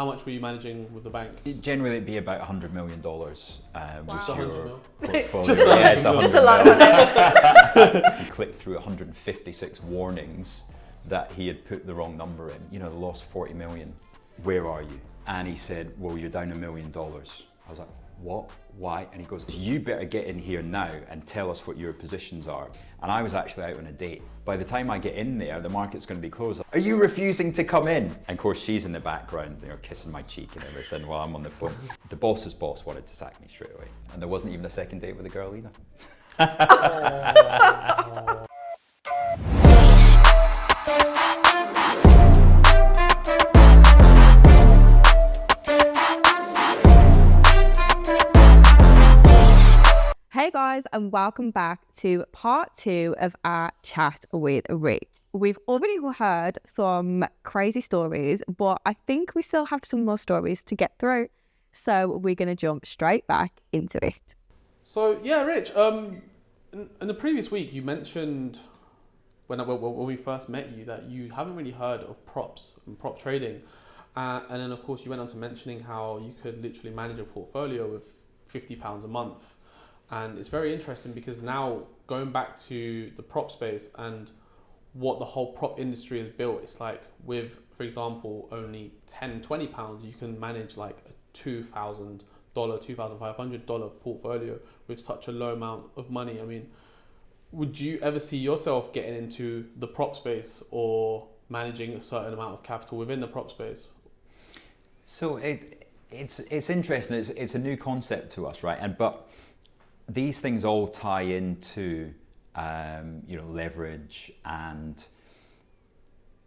how much were you managing with the bank? Generally, it'd be about $100 million. Just $100 mil? Portfolio. Just yeah, it's $100 $100 mil. a lot of million. He clicked through 156 warnings that he had put the wrong number in. You know, lost 40 million. Where are you? And he said, well, you're down $1 million. I was like, what? Why? And he goes, you better get in here now and tell us what your positions are. And I was actually out on a date. By the time I get in there, the market's going to be closed. Are you refusing to come in? And of course, she's in the background, you know, kissing my cheek and everything while I'm on the phone. The boss's boss wanted to sack me straight away. And there wasn't even a second date with a girl either. Hey guys, and welcome back to part 2 of our chat with Rich. We've already heard some crazy stories, but I think we still have some more stories to get through. So we're going to jump straight back into it. So yeah, Rich, in the previous week you mentioned when we first met you that you haven't really heard of props and prop trading. And then of course you went on to mentioning how you could literally manage a portfolio with £50 a month. And it's very interesting because now going back to the prop space and what the whole prop industry has built, it's like with, for example, only £10-20, you can manage like a $2,000, $2,500 portfolio with such a low amount of money. I mean, would you ever see yourself getting into the prop space or managing a certain amount of capital within the prop space? So it's interesting. It's a new concept to us, right? But these things all tie into leverage, and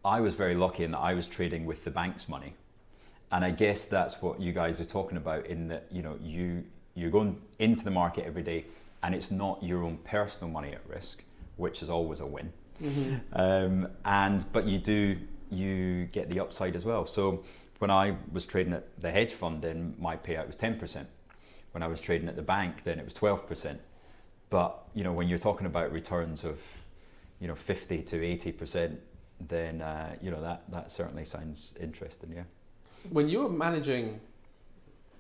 I was very lucky in that I was trading with the bank's money, and I guess that's what you guys are talking about in that you're going into the market every day, and it's not your own personal money at risk, which is always a win. Mm-hmm. But you get the upside as well. So when I was trading at the hedge fund, then my payout was 10%. When I was trading at the bank, then it was 12%. But when you're talking about returns of 50 to 80%, then that certainly sounds interesting. Yeah. When you were managing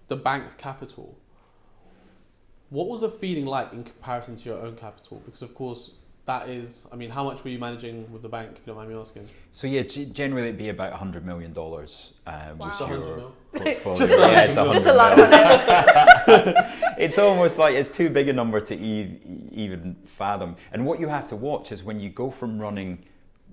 the bank's capital, what was the feeling like in comparison to your own capital? Because of course that is, I mean, how much were you managing with the bank, if you don't mind me asking? So yeah, generally it'd be about $100 million. Wow. Just $100 mil? Portfolio. Just yeah, it's $100 Just a lot of money. It's almost like it's too big a number to even fathom. And what you have to watch is when you go from running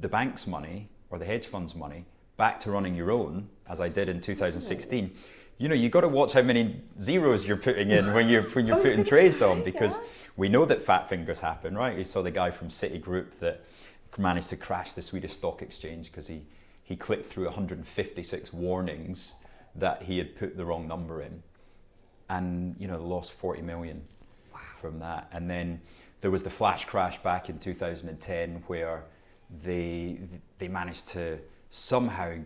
the bank's money or the hedge fund's money back to running your own, as I did in 2016. You've got to watch how many zeros you're putting in when you're putting trades on, because we know that fat fingers happen, right? We saw the guy from Citigroup that managed to crash the Swedish stock exchange because he clicked through 156 warnings that he had put the wrong number in, and lost 40 million from that. And then there was the flash crash back in 2010 where they managed to somehow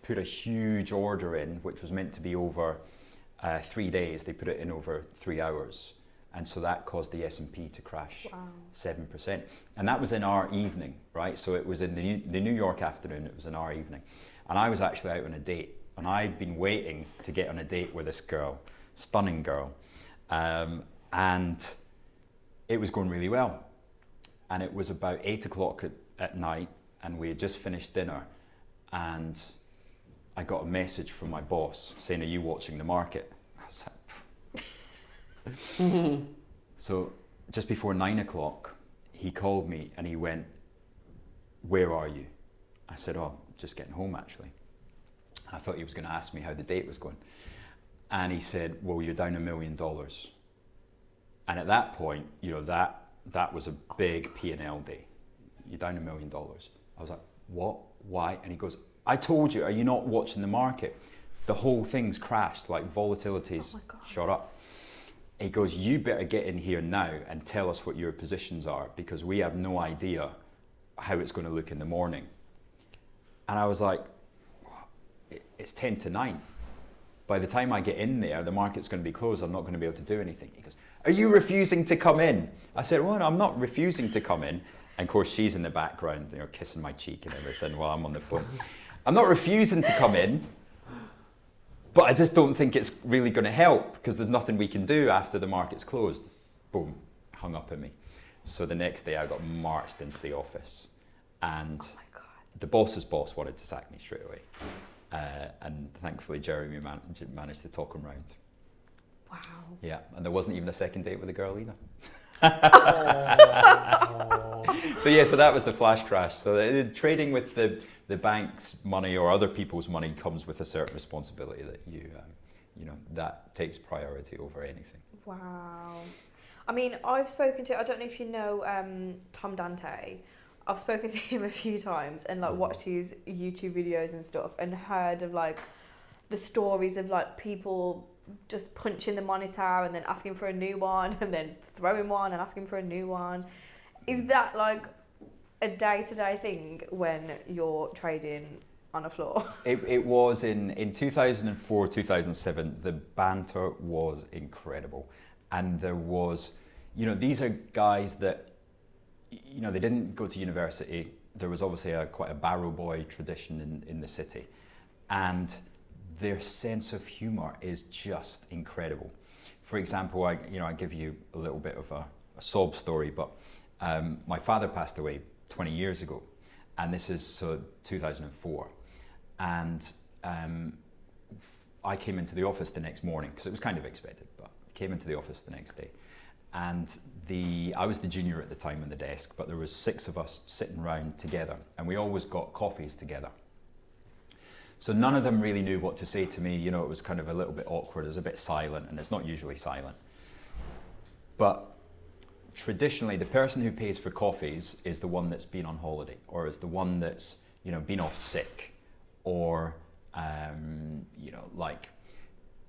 put a huge order in, which was meant to be over 3 days. They put it in over 3 hours. And so that caused the S&P to crash 7%. And that was in our evening, right? So it was in the New York afternoon, it was in our evening. And I was actually out on a date. And I'd been waiting to get on a date with this girl, stunning girl. And it was going really well. And it was about 8 o'clock at night, and we had just finished dinner. And I got a message from my boss saying, "Are you watching the market?" I was like, So just before 9 o'clock, he called me and he went, "Where are you?" I said, "Oh, just getting home actually." I thought he was going to ask me how the date was going. And he said, "Well, you're down $1 million. And at that point, that was a big P&L day. You're down $1 million. I was like, "What? Why?" And he goes, "I told you, are you not watching the market? The whole thing's crashed, like volatility's shot up." He goes, "You better get in here now and tell us what your positions are, because we have no idea how it's going to look in the morning." And I was like, "It's 10 to 9. By the time I get in there, the market's going to be closed. I'm not going to be able to do anything." He goes, "Are you refusing to come in?" I said, "Well, no, I'm not refusing to come in." And of course, she's in the background, kissing my cheek and everything while I'm on the phone. "I'm not refusing to come in. but I just don't think it's really going to help because there's nothing we can do after the market's closed. Boom, hung up at me. So the next day I got marched into the office, and the boss's boss wanted to sack me straight away. And thankfully Jeremy managed to talk him round. Wow. Yeah, and there wasn't even a second date with a girl either. So that was the flash crash. So trading with the bank's money or other people's money comes with a certain responsibility that that takes priority over anything. Wow. I mean, I've spoken to, I don't know if you know Tom Dante. I've spoken to him a few times and like watched his YouTube videos and stuff and heard of like the stories of like people just punching the monitor and then asking for a new one and then throwing one and asking for a new one. Is that like a day-to-day thing when you're trading on a floor? It was in 2004, 2007, the banter was incredible. And there was, these are guys that, they didn't go to university. There was obviously quite a barrow boy tradition in the city. And their sense of humor is just incredible. For example, I give you a little bit of a sob story, but my father passed away 20 years ago, and this is 2004. And I came into the office the next morning, because it was kind of expected, but came into the office the next day. And I was the junior at the time on the desk, but there was 6 of us sitting around together, and we always got coffees together. So none of them really knew what to say to me. It was kind of a little bit awkward. It was a bit silent, and it's not usually silent. But traditionally, the person who pays for coffees is the one that's been on holiday, or is the one that's been off sick, or like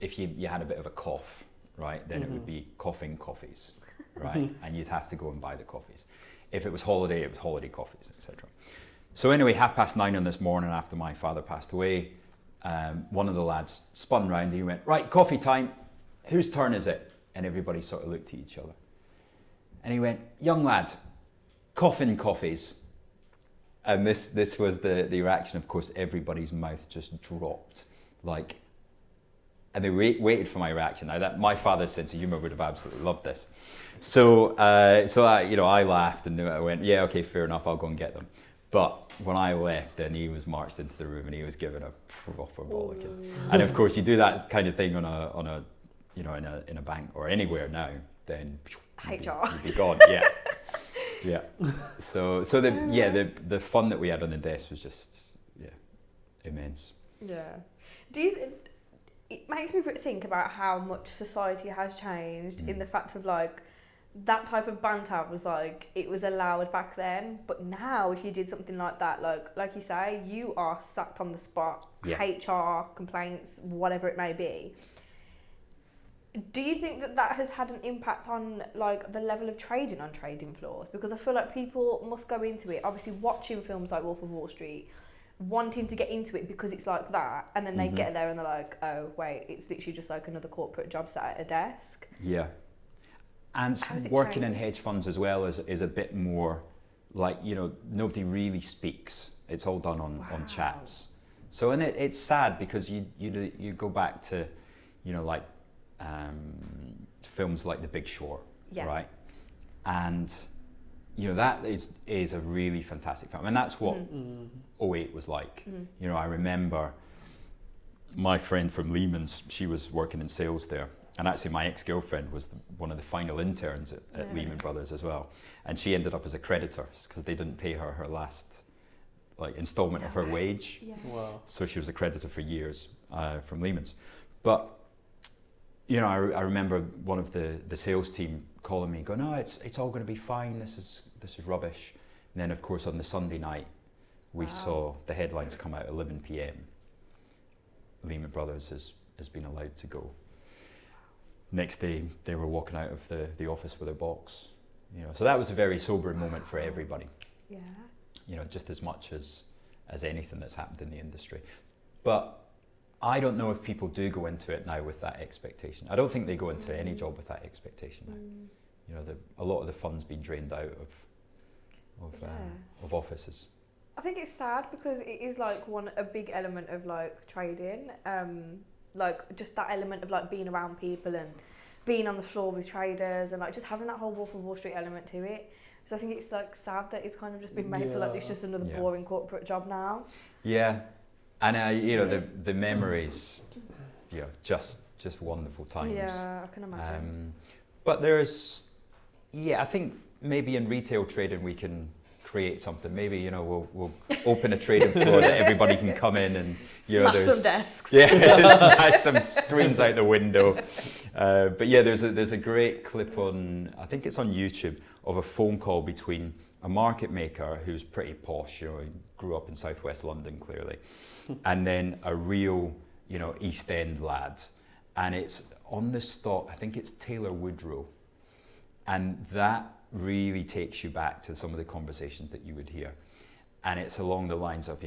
if you had a bit of a cough, right? Then it would be coughing coffees, right? And you'd have to go and buy the coffees. If it was holiday, it was holiday coffees, etc. So anyway, 9:30 on this morning after my father passed away, one of the lads spun round and he went, "Right, coffee time. Whose turn is it?" And everybody sort of looked at each other. And he went, "Young lad, coughing coffees." And this was the reaction. Of course, everybody's mouth just dropped. And they waited for my reaction. Now, my father's sense of humour would have absolutely loved this. So I laughed and I went, "Yeah, okay, fair enough. I'll go and get them." But when I left, then he was marched into the room and he was given a proper bollocking. And of course, you do that kind of thing in a bank or anywhere now, then HR. you'd be gone. Yeah, yeah. So the fun that we had on the desk was just immense. Yeah. It makes me think about how much society has changed in the fact of like that type of banter was like it was allowed back then, but now if you did something like that, like you say, you are sacked on the spot. Yeah. HR complaints, whatever it may be. Do you think that has had an impact on like the level of trading on trading floors? Because I feel like people must go into it, obviously watching films like Wolf of Wall Street, wanting to get into it because it's like that, and then they get there and they're like, oh wait, it's literally just like another corporate job sat at a desk. Yeah. And working in hedge funds as well is a bit more like, nobody really speaks. It's all done on chats. So, and it's sad because you go back to, films like The Big Short, right? And, that is a really fantastic film. And that's what 08 was like. I remember my friend from Lehman's, she was working in sales there. And actually my ex-girlfriend was one of the final interns at Lehman Brothers as well. And she ended up as a creditor because they didn't pay her last installment of her wage. Yeah. Wow. So she was a creditor for years from Lehman's. But, I remember one of the sales team calling me, going, "No, it's all going to be fine. This is rubbish." And then, of course, on the Sunday night, we saw the headlines come out at 11 p.m. Lehman Brothers has been allowed to go. Next day, they were walking out of the office with a box. So that was a very sobering moment for everybody. Yeah. Just as much as anything that's happened in the industry. But I don't know if people do go into it now with that expectation. I don't think they go into any job with that expectation now. A lot of the funds being drained out of offices. I think it's sad because it is like a big element of like trading. like just that element of like being around people and being on the floor with traders and like just having that whole Wolf of Wall Street element to it. So I think it's like sad that it's kind of just been made to like it's just another boring corporate job now. Yeah, and you know the memories, you know, just wonderful times. Yeah, I can imagine. But there's, I think maybe in retail trading we can create something. Maybe, you know, we'll open a trading floor that everybody can come in and, you know, smash some desks. Yeah, smash some screens out the window. But yeah, there's a great clip on, I think it's on YouTube, of a phone call between a market maker who's pretty posh, you know, he grew up in southwest London clearly, and then a real, you know, East End lad. And it's on the stock, I think it's Taylor Woodrow. And that really takes you back to some of the conversations that you would hear. And it's along the lines of,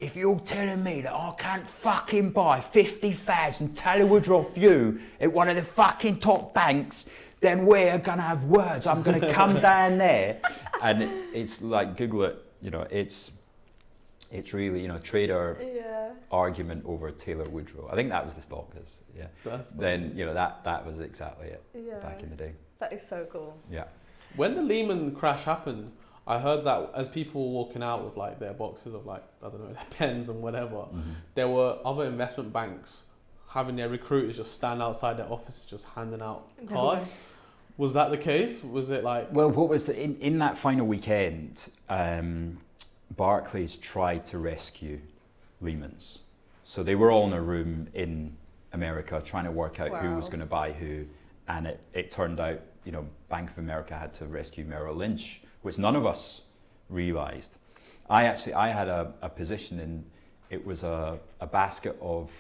if you're telling me that I can't fucking buy 50,000 Taylor Woodrow off you at one of the fucking top banks, then we're gonna have words. I'm gonna come down there. And it's like, Google it, you know, it's really, you know, trader argument over Taylor Woodrow. I think that was the stock. Then, you know, that was exactly it back in the day. That is so cool. Yeah. When the Lehman crash happened, I heard that as people were walking out with like their boxes of like, I don't know, their pens and whatever, there were other investment banks having their recruiters just stand outside their offices just handing out cards. Was that the case? Was it like... Well, what was in that final weekend, Barclays tried to rescue Lehman's. So they were all in a room in America trying to work out who was going to buy who. And it turned out, you know, Bank of America had to rescue Merrill Lynch, which none of us realized. I had a position in, it was a basket of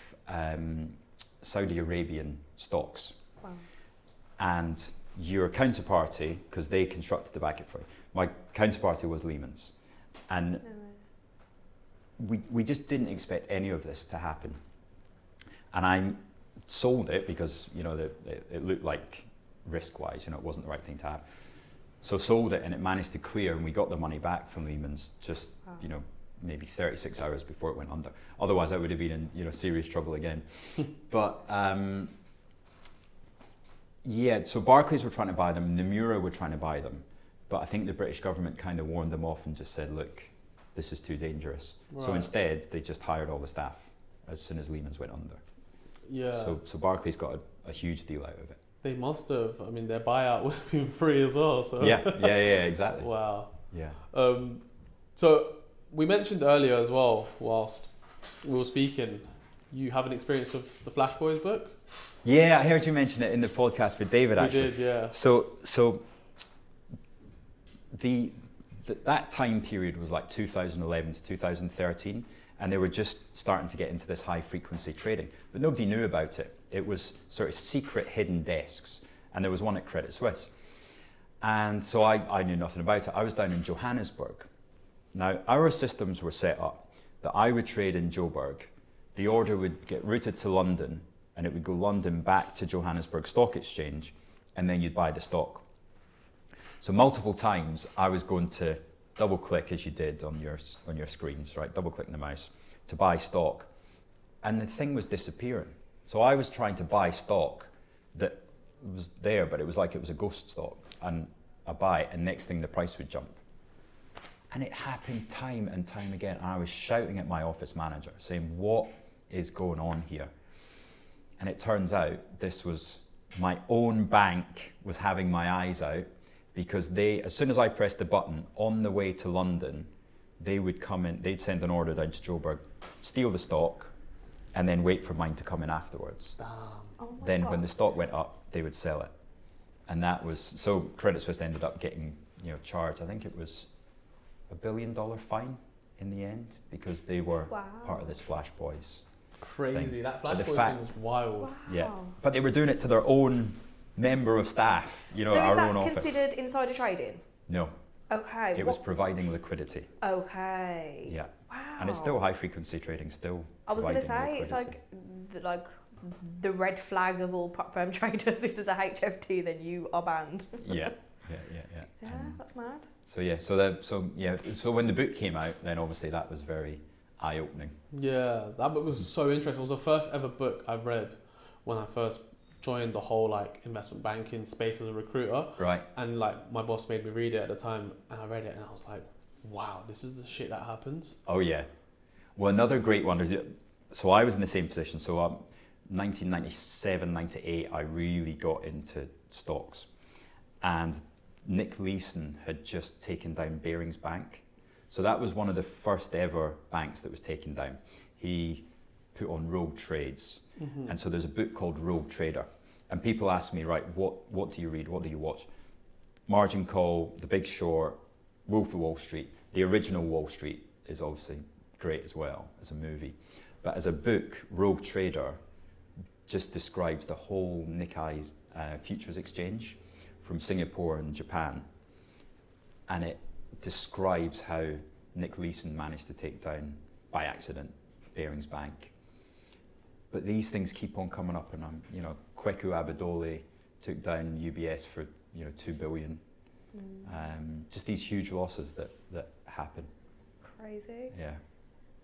Saudi Arabian stocks. Wow. And your counterparty, because they constructed the basket for you, my counterparty was Lehman's. And we just didn't expect any of this to happen. And I sold it because, you know, it looked like risk-wise, you know, it wasn't the right thing to have. So sold it and it managed to clear and we got the money back from Lehman's just, you know, maybe 36 hours before it went under. Otherwise I would have been in, you know, serious trouble again. But so Barclays were trying to buy them, Nomura were trying to buy them. But I think the British government kind of warned them off and just said, look, this is too dangerous. Right. So instead they just hired all the staff as soon as Lehman's went under. Yeah. So Barclays got a huge deal out of it. They must have. I mean, their buyout would have been free as well. So. Yeah, exactly. Wow. Yeah. So we mentioned earlier as well, whilst we were speaking, you have an experience of the Flash Boys book? Yeah, I heard you mention it in the podcast with David, actually. We did, yeah. So that time period was like 2011 to 2013. And they were just starting to get into this high frequency trading, but nobody knew about it. It was sort of secret hidden desks. And there was one at Credit Suisse. And so I knew nothing about it. I was down in Johannesburg. Now, our systems were set up that I would trade in Joburg. The order would get routed to London and it would go London back to Johannesburg Stock Exchange. And then you'd buy the stock. So multiple times I was going to double click as you did on your screens, right? Double clicking the mouse to buy stock. And the thing was disappearing. So I was trying to buy stock that was there, but it was like it was a ghost stock. And I buy it, and next thing the price would jump. And it happened time and time again. And I was shouting at my office manager saying, what is going on here? And it turns out this was my own bank was having my eyes out, because as soon as I pressed the button on the way to London, they would come in, they'd send an order down to Joburg, steal the stock, and then wait for mine to come in afterwards. Then when the stock went up, they would sell it. And that was, so Credit Suisse ended up getting, you know, charged, I think it was $1 billion fine in the end, because they were part of this Flash Boys. Crazy, thing. That Flash Boys thing was wild. Wow. Yeah, but they were doing it to their own member of staff, you know, our own office. So is that considered insider trading? No. Okay. It was providing liquidity. Okay. Yeah. Wow. And it's still high frequency trading, still. I was going to say, liquidity. it's like the red flag of all prop firm traders. If there's a HFT, then you are banned. Yeah. Yeah, that's mad. So when the book came out, then obviously that was very eye-opening. Yeah, that book was so interesting. It was the first ever book I read when I first joined the whole like investment banking space as a recruiter. Right. And like my boss made me read it at the time, and I read it and I was like, wow, this is the shit that happens. Oh yeah. Well, another great one is, so I was in the same position. So 1997, 98, I really got into stocks, and Nick Leeson had just taken down Barings Bank. So that was one of the first ever banks that was taken down. He put on Rogue Trades. Mm-hmm. And so there's a book called Rogue Trader. And people ask me, right, what do you read? What do you watch? Margin Call, The Big Short, Wolf of Wall Street. The original Wall Street is obviously great as well as a movie. But as a book, Rogue Trader just describes the whole Nikkei's futures exchange from Singapore and Japan. And it describes how Nick Leeson managed to take down, by accident, Barings Bank. But these things keep on coming up, and Kweku Abadole took down UBS for 2 billion. Just these huge losses that happen. Crazy. Yeah.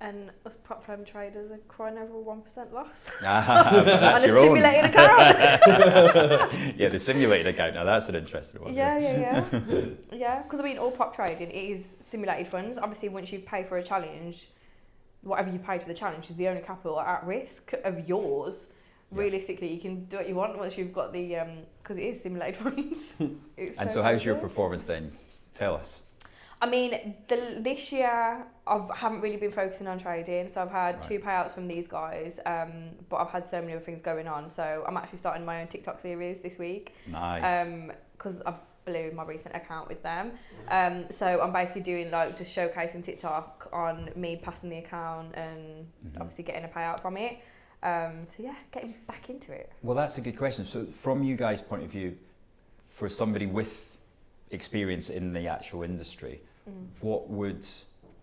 And us prop firm traders are crying over a 1% loss. That's on your a own. simulated account. Yeah, the simulated account. Now that's an interesting one. Yeah. Yeah, because I mean, all prop trading, it is simulated funds. Obviously, once you pay for a challenge, whatever you paid for the challenge is the only capital at risk of yours. Yeah. Realistically, you can do what you want once you've got the, because it is simulated funds. And so how's your performance then? Tell us. I mean, this year I haven't really been focusing on trading, so I've had 2 payouts from these guys, but I've had so many other things going on. So I'm actually starting my own TikTok series this week. Nice. Because I blew my recent account with them. So I'm basically doing like just showcasing TikTok on me passing the account and obviously getting a payout from it. So yeah, getting back into it. Well, that's a good question. So from you guys' point of view, for somebody with experience in the actual industry, what would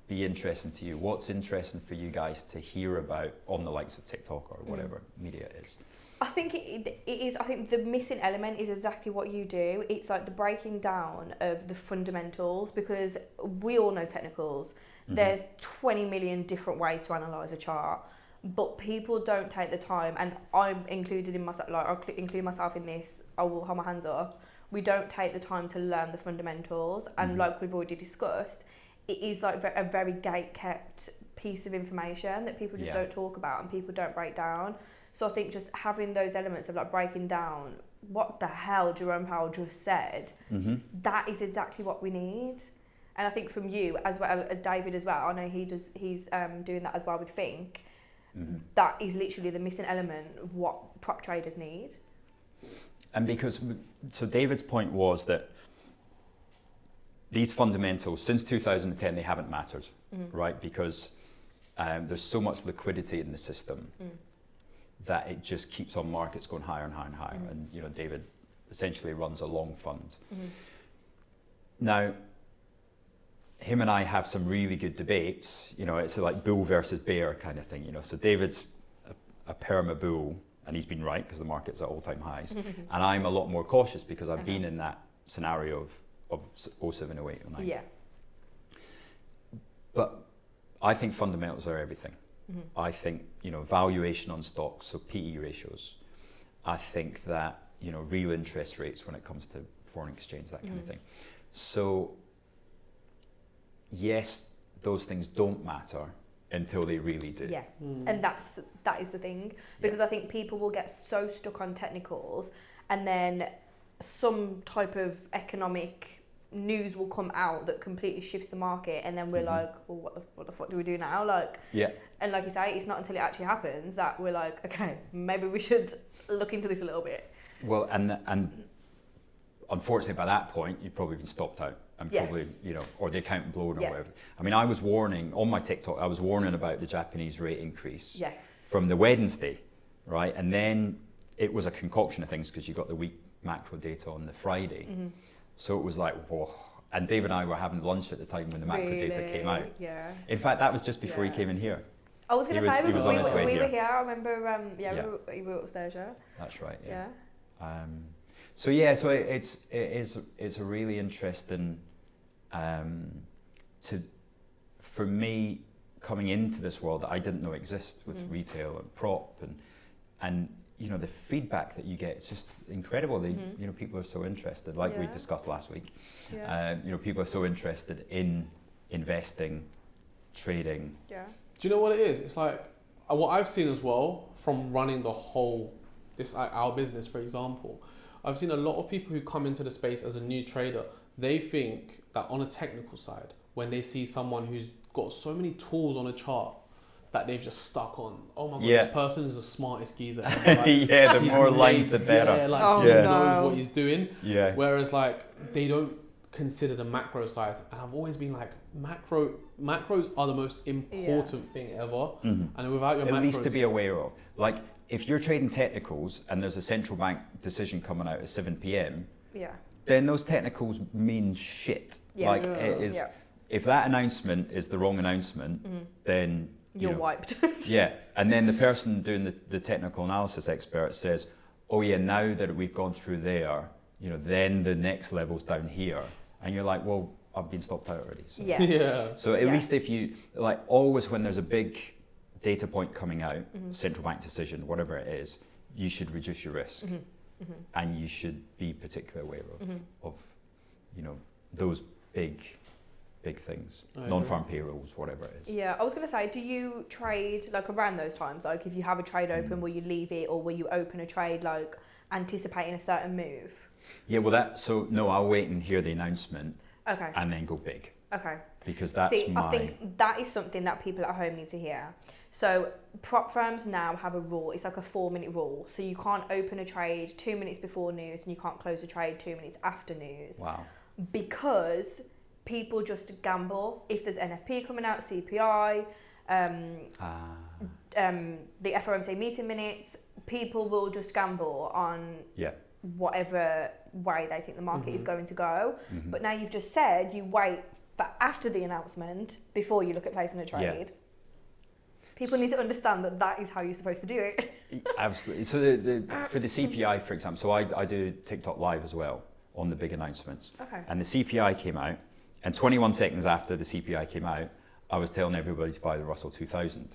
be interesting to you? What's interesting for you guys to hear about on the likes of TikTok or whatever media it is? I think it is. I think the missing element is exactly what you do. It's like the breaking down of the fundamentals, because we all know technicals. There's 20 million different ways to analyse a chart, but people don't take the time, and I'm included in myself. Like I'll include myself in this. I will hold my hands up. We don't take the time to learn the fundamentals, and like we've already discussed, it is like a very gate-kept piece of information that people just don't talk about and people don't break down. So I think just having those elements of like breaking down what the hell Jerome Powell just said, that is exactly what we need. And I think from you as well, David as well, I know he's doing that as well with Think. That is literally the missing element of what prop traders need. And so David's point was that these fundamentals, since 2010, they haven't mattered, right? Because there's so much liquidity in the system that it just keeps on markets going higher and higher and higher. And David essentially runs a long fund. Now, him and I have some really good debates. It's like bull versus bear kind of thing. So David's a perma bull, and he's been right because the market's at all-time highs. And I'm a lot more cautious because I've been in that scenario of 07, 08, 09. Yeah. But I think fundamentals are everything. I think, valuation on stocks, so PE ratios. I think that, real interest rates when it comes to foreign exchange, that kind of thing. So, yes, those things don't matter until they really do. Yeah, and that is the thing, because I think people will get so stuck on technicals, and then some type of economic news will come out that completely shifts the market, and then we're like, well, what the fuck do we do now? And like you say, it's not until it actually happens that we're like, okay, maybe we should look into this a little bit. Well, and unfortunately by that point you've probably been stopped out and probably or the account blown or whatever. I mean, I was warning on my TikTok, I was warning about the Japanese rate increase from the Wednesday, right? And then it was a concoction of things because you got the weak macro data on the Friday. So it was like, whoa. And Dave and I were having lunch at the time when the macro data came out. Yeah. In fact, that was just before he came in here. I was going to say, we were here. I remember, we were upstairs, That's right, yeah. So it's a really interesting, for me, coming into this world that I didn't know exist with retail and prop and you know, the feedback that you get, it's just incredible. They, you know, people are so interested, like we discussed last week. You know, people are so interested in investing, trading. Yeah. Do you know what it is? It's like what I've seen as well from running our business, for example. I've seen a lot of people who come into the space as a new trader. They think that on a technical side, when they see someone who's got so many tools on a chart that they've just stuck on, oh my god, this person is the smartest geezer ever. Like, the more lines, the better. Yeah, like he knows what he's doing. Yeah. Whereas like they don't consider the macro side, and I've always been like, macros are the most important thing ever, and without your at macros, least to be aware of. Like if you're trading technicals and there's a central bank decision coming out at 7 p.m, then those technicals mean shit. It is. If that announcement is the wrong announcement, then you're wiped. And then the person doing the technical analysis expert says, oh yeah, now that we've gone through there, you know, then the next level's down here, and you're like, well, I've been stopped out already. So. So at least if you, like, always when there's a big data point coming out, central bank decision, whatever it is, you should reduce your risk, and you should be particularly aware of you know, those big things, non-farm payrolls, whatever it is. Yeah, I was going to say, do you trade like around those times? Like if you have a trade open, will you leave it, or will you open a trade like anticipating a certain move? Yeah, well no, I'll wait and hear the announcement. Okay. And then go big. Okay. Because that's I think that is something that people at home need to hear. So prop firms now have a rule. It's like a 4-minute rule. So you can't open a trade 2 minutes before news, and you can't close a trade 2 minutes after news. Wow. Because people just gamble. If there's NFP coming out, CPI, the FOMC meeting minutes, people will just gamble on whatever way they think the market is going to go. But now you've just said you wait for after the announcement before you look at placing a trade. People need to understand that that is how you're supposed to do it. Absolutely. So for the CPI, for example, so I do TikTok live as well on the big announcements. Okay. And the CPI came out, and 21 seconds after the CPI came out, I was telling everybody to buy the Russell 2000,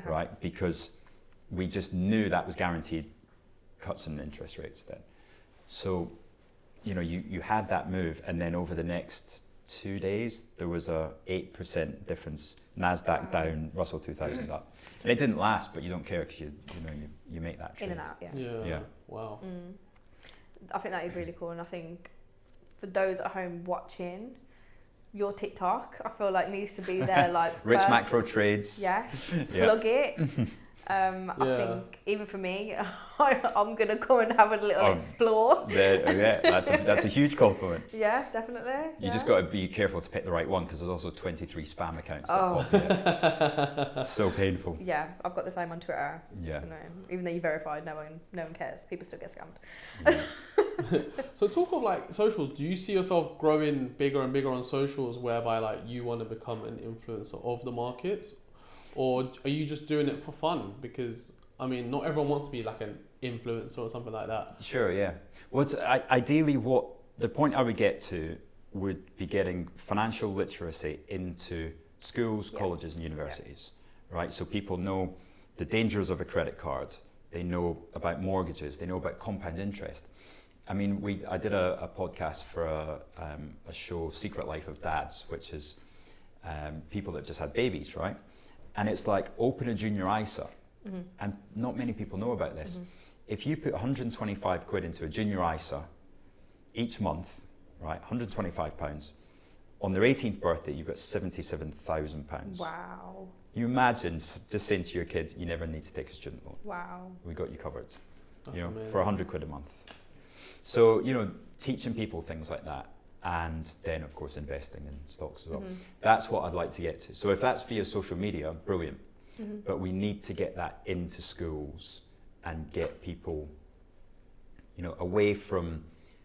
right? Because we just knew that was guaranteed cuts in interest rates then. So, you know, you had that move, and then over the next 2 days, there was a 8% difference. NASDAQ down, Russell 2000 up. And it didn't last, but you don't care because you make that trade. In and out, yeah. Wow. I think that is really cool, and I think for those at home watching, your TikTok, I feel like needs to be there, like Rich first. macro trades. Plug it. I think even for me, I'm gonna come and have a little explore. That's a huge compliment. Yeah, definitely. You just got to be careful to pick the right one, because there's also 23 spam accounts that pop in. So painful. Yeah, I've got the same on Twitter. Yeah. So no, even though you verified, no one cares. People still get scammed. Yeah. So talk of like socials, do you see yourself growing bigger and bigger on socials, whereby like you want to become an influencer of the markets? Or are you just doing it for fun? Because, I mean, not everyone wants to be like an influencer or something like that. Sure, yeah. Well, ideally what the point I would get to would be getting financial literacy into schools, colleges and universities, right? So people know the dangers of a credit card. They know about mortgages. They know about compound interest. I mean, I did a podcast for a show, Secret Life of Dads, which is people that just had babies, right? And it's like, open a junior ISA. And not many people know about this. If you put 125 quid into a junior ISA each month, right, £125, on their 18th birthday, you've got £77,000. Wow. You imagine just saying to your kids, you never need to take a student loan. Wow. We got you covered, That's you know, amazing. for 100 quid a month. So, you know, teaching people things like that. And then, of course, investing in stocks as well. That's what I'd like to get to. So if that's via social media, brilliant. But we need to get that into schools and get people, you know, away from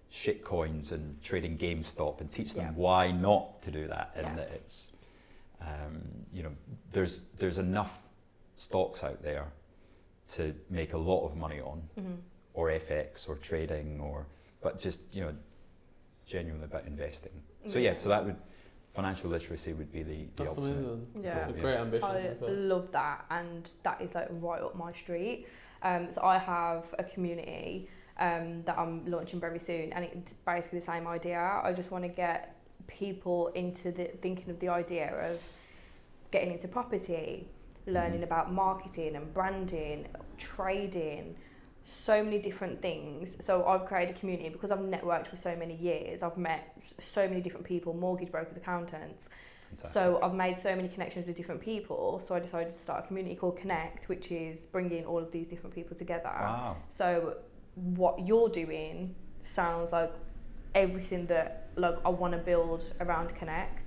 shit coins and trading GameStop, and teach them why not to do that. And that it's, you know, there's enough stocks out there to make a lot of money on, or FX or trading, but just, you know, genuinely about investing. So so financial literacy would be the That's ultimate. amazing. Yeah. That's a great ambition. I to be fair. love that, and that is like right up my street. So I have a community that I'm launching very soon, and it's basically the same idea. I just want to get people into thinking of the idea of getting into property, learning about marketing and branding, trading, so many different things. So I've created a community because I've networked for so many years. I've met so many different people, mortgage brokers, accountants. Fantastic. So I've made so many connections with different people. So I decided to start a community called Connect, which is bringing all of these different people together. Wow. So what you're doing sounds like everything that like I want to build around Connect.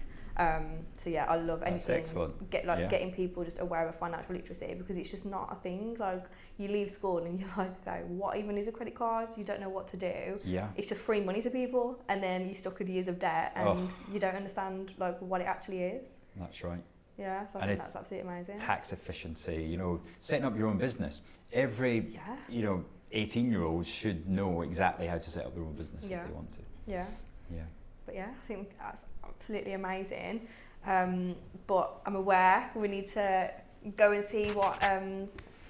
So yeah, I love That's anything excellent. getting people just aware of financial literacy, because it's just not a thing. Like you leave school and you're like, okay, what even is a credit card? You don't know what to do. Yeah. It's just free money to people, and then you're stuck with years of debt, and you don't understand like what it actually is. That's right. Yeah, so I And think that's absolutely amazing. Tax efficiency, you know, setting up your own business. Every, Yeah. you know, 18-year-old should know exactly how to set up their own business Yeah. if they want to. Yeah. Yeah. But yeah, I think that's absolutely amazing. But I'm aware we need to go and see what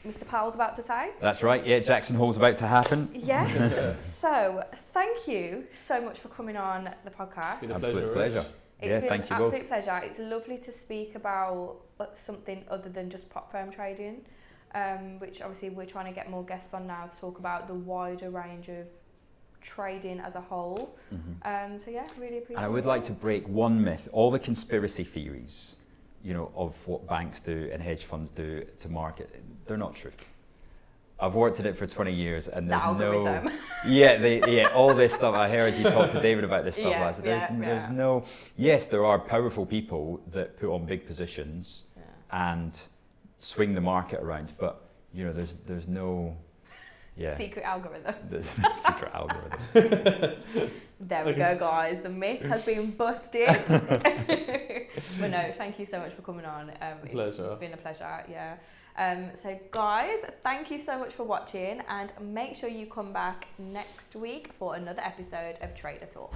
Mr. Powell's about to say. That's right. Yeah, Jackson Hole's about to happen. Yes. So thank you so much for coming on the podcast. It's been a Absolute pleasure. pleasure. It's Yeah, been thank an you both. absolute pleasure. It's lovely to speak about something other than just prop firm trading, which obviously we're trying to get more guests on now to talk about the wider range of trading as a whole. So yeah, really appreciate it. And I would like to break one myth. All the conspiracy theories, you know, of what banks do and hedge funds do to market, they're not true. I've worked at it for 20 years, and there's no, all this stuff. I heard you talk to David about this stuff last. There's no. Yes, there are powerful people that put on big positions and swing the market around, but you know, there's no. Yeah. Secret algorithm. There's no secret algorithm. There we go, guys. The myth has been busted. But no, thank you so much for coming on. It's been a pleasure. Yeah. So guys, thank you so much for watching, and make sure you come back next week for another episode of Trader Talk.